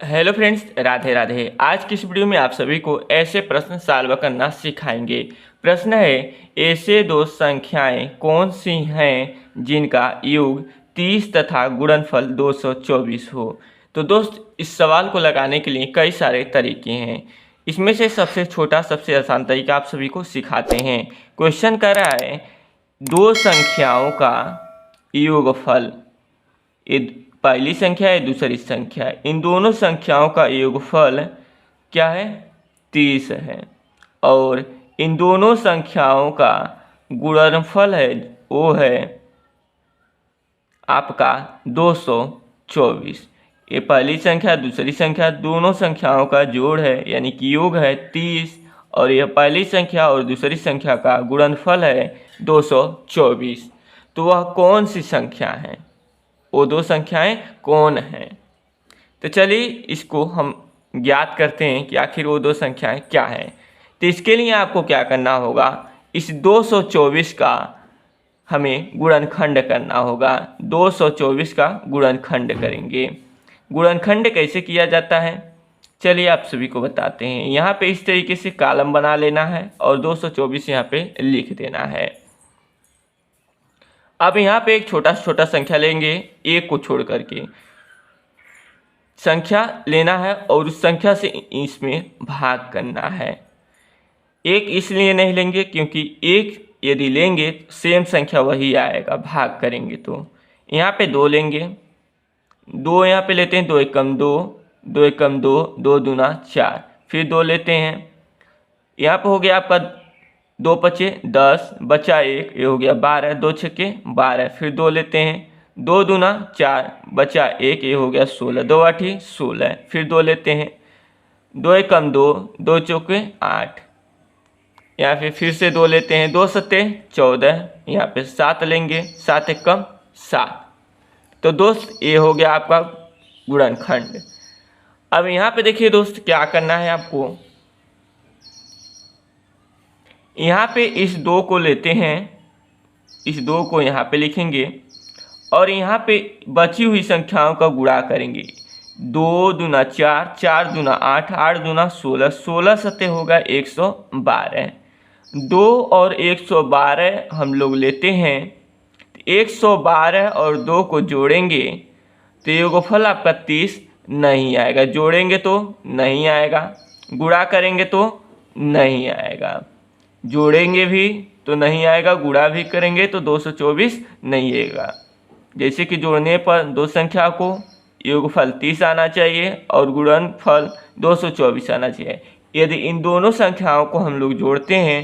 Hello friends, Radhe Radhe. आज की इस वीडियो में आप सभी को ऐसे प्रश्न सॉल्व करना सिखाएंगे। प्रश्न है, ऐसे दो संख्याएं कौन सी हैं जिनका योग 30 तथा गुणनफल 224 हो। तो दोस्त, इस सवाल को लगाने के लिए कई सारे तरीके हैं। इसमें से सबसे छोटा सबसे आसान तरीका आप सभी को सिखाते हैं। क्वेश्चन कर रहा है, दो संख्याओं का योगफल, ये पहली संख्या है दूसरी संख्या है, इन दोनों संख्याओं का योगफल क्या है? 30 है। और इन दोनों संख्याओं का गुणनफल है वो है आपका 224। ये पहली संख्या दूसरी संख्या दोनों संख्याओं का जोड़ है, यानी कि योग है 30, और यह पहली संख्या और दूसरी संख्या का गुणनफल है 224। तो वह कौन सी संख्या है? वो दो संख्याएं कौन हैं? तो चलिए इसको हम ज्ञात करते हैं कि आखिर वो दो संख्याएं क्या हैं। तो इसके लिए आपको क्या करना होगा, इस 224 का हमें गुणनखंड करना होगा। 224 का गुणनखंड करेंगे। गुणनखंड कैसे किया जाता है, चलिए आप सभी को बताते हैं। यहाँ पे इस तरीके से कॉलम बना लेना है और 224 यहाँ पे लिख देना है। अब यहाँ पे एक छोटा छोटा संख्या लेंगे, एक को छोड़ करके संख्या लेना है और उस संख्या से इसमें भाग करना है। एक इसलिए नहीं लेंगे क्योंकि एक यदि लेंगे सेम संख्या वही आएगा, भाग करेंगे तो। यहाँ पे दो लेंगे, दो यहाँ पे लेते हैं, दो एकम दो, दो एकम दो, दो दूना चार, फिर दो लेते हैं। यहाँ पे हो गया आपका दो पचे 10, बचा एक, ये हो गया 12, दो छक्के 12, फिर दो लेते हैं, दो दूना 4, बचा एक, ये हो गया 16, दो आठी 16, फिर दो लेते हैं, दो एकम दो, दो चौके 8, यहाँ फिर से दो लेते हैं, दो सत्ते 14, यहाँ पे 7 लेंगे, 7 एकम 7। तो दोस्त ये हो गया आपका गुणनखंड। अब यहाँ पे देखिए दोस्त, क्या करना है आपको, यहाँ पे इस दो को लेते हैं, इस दो को यहाँ पे लिखेंगे और यहाँ पे बची हुई संख्याओं का गुणा करेंगे। 2 दूना 4, 4 दूना 8, 8 दूना 16, 16 सत्ते होगा 112। 2 और 112 हम लोग लेते हैं, 112 और 2 को जोड़ेंगे तो योगफल आपका 30 नहीं आएगा। जोड़ेंगे तो नहीं आएगा, गुणा करेंगे तो नहीं आएगा। जोड़ेंगे भी तो नहीं आएगा, गुणा भी करेंगे तो 224 नहीं आएगा। जैसे कि जोड़ने पर दो संख्या को योगफल 30 आना चाहिए और गुणनफल 224 आना चाहिए। यदि इन दोनों संख्याओं को हम लोग जोड़ते हैं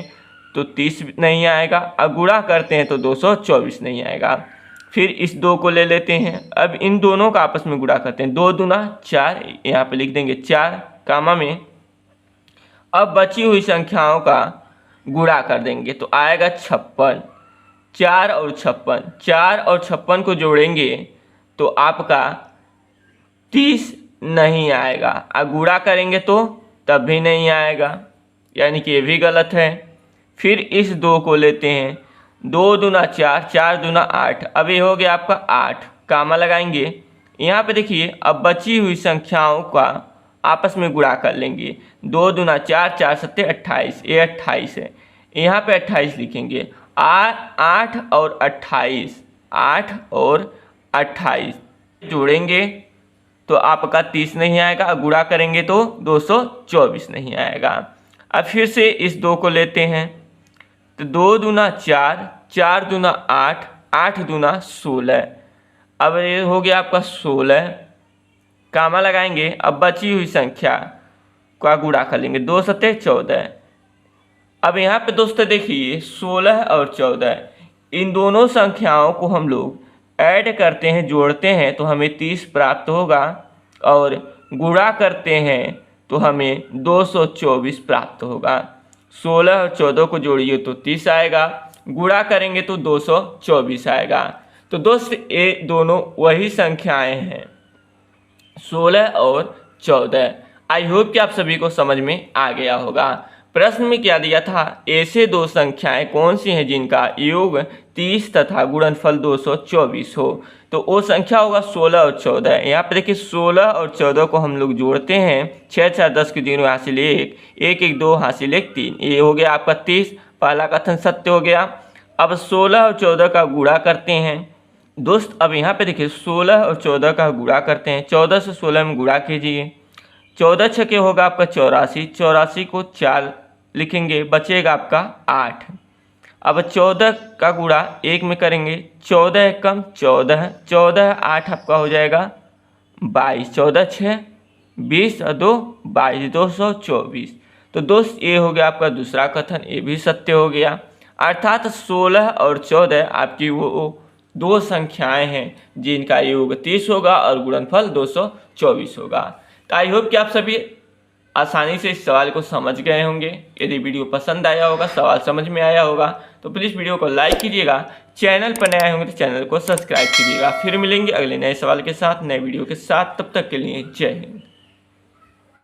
तो 30 नहीं आएगा और गुणा करते हैं तो 224 नहीं आएगा। फिर इस दो को ले लेते हैं, अब इन दोनों का आपस में गुणा करते हैं। 2 दूना 4, यहाँ पे लिख देंगे 4 कामा में। अब बची हुई संख्याओं का गुणा कर देंगे तो आएगा 56। 4 और 56, 4 और 56 को जोड़ेंगे तो आपका 30 नहीं आएगा और गुणा करेंगे तो तब भी नहीं आएगा, यानी कि ये भी गलत है। फिर इस दो को लेते हैं, 2 दूना 4, 4 दूना 8, अब ये हो गया आपका 8, कामा लगाएंगे। यहाँ पे देखिए, अब बची हुई संख्याओं का आपस में गुणा कर लेंगे। 2 दूना 4, 4 सत्ते 28, ये 28 है, यहाँ पे 28 लिखेंगे। 8 और 28, 8 और 28 जोड़ेंगे तो आपका 30 नहीं आएगा, गुणा करेंगे तो 224 नहीं आएगा। अब फिर से इस दो को लेते हैं तो 2 दूना 4, 4 दूना 8, 8 दूना 16, अब ये हो गया आपका 16, कामा लगाएंगे। अब बची हुई संख्या का गुणा कर लेंगे, 2 सत्ते 14। अब यहाँ पे दोस्तों देखिए, 16 और 14 इन दोनों संख्याओं को हम लोग ऐड करते हैं, जोड़ते हैं तो हमें 30 प्राप्त होगा और गुणा करते हैं तो हमें 224 प्राप्त होगा। 16 और 14 को जोड़िए तो 30 आएगा, गुणा करेंगे तो 224 आएगा। तो दोस्त ये दोनों वही संख्याएं हैं, 16 और 14। आई होप कि आप सभी को समझ में आ गया होगा। प्रश्न में क्या दिया था, ऐसे दो संख्याएं कौन सी हैं जिनका योग 30 तथा गुणनफल 224 हो। तो वो संख्या होगा 16 और 14। यहाँ पे देखिए 16 और 14 को हम लोग जोड़ते हैं, 6 4 10 की 3 हासिल 1, 1 1 2 हासिल 1 3, ये हो गया आपका 30। पहला कथन सत्य हो गया। अब 16 और 14 का गुणा करते हैं दोस्त। अब यहाँ पे देखिए 16 और 14 का गुणा करते हैं, 14 से 16 में गुणा कीजिए, 14 छके होगा आपका 84, 84 को 4 लिखेंगे, बचेगा आपका 8। अब 14 का गुणा 1 में करेंगे, 14 एकम 14, 14 8 आपका हो जाएगा 22, 14 6 20 और 2 22, 224। तो दोस्त ये हो गया आपका दूसरा कथन, ये भी सत्य हो गया। अर्थात 16 और 14 आपकी वो दो संख्याएं हैं जिनका योग 30 होगा और गुणनफल 224 होगा। तो आई होप कि आप सभी आसानी से इस सवाल को समझ गए होंगे। यदि वीडियो पसंद आया होगा, सवाल समझ में आया होगा, तो प्लीज़ वीडियो को लाइक कीजिएगा। चैनल पर नए होंगे तो चैनल को सब्सक्राइब कीजिएगा। फिर मिलेंगे अगले नए सवाल के साथ, नए वीडियो के साथ। तब तक के लिए जय हिंद।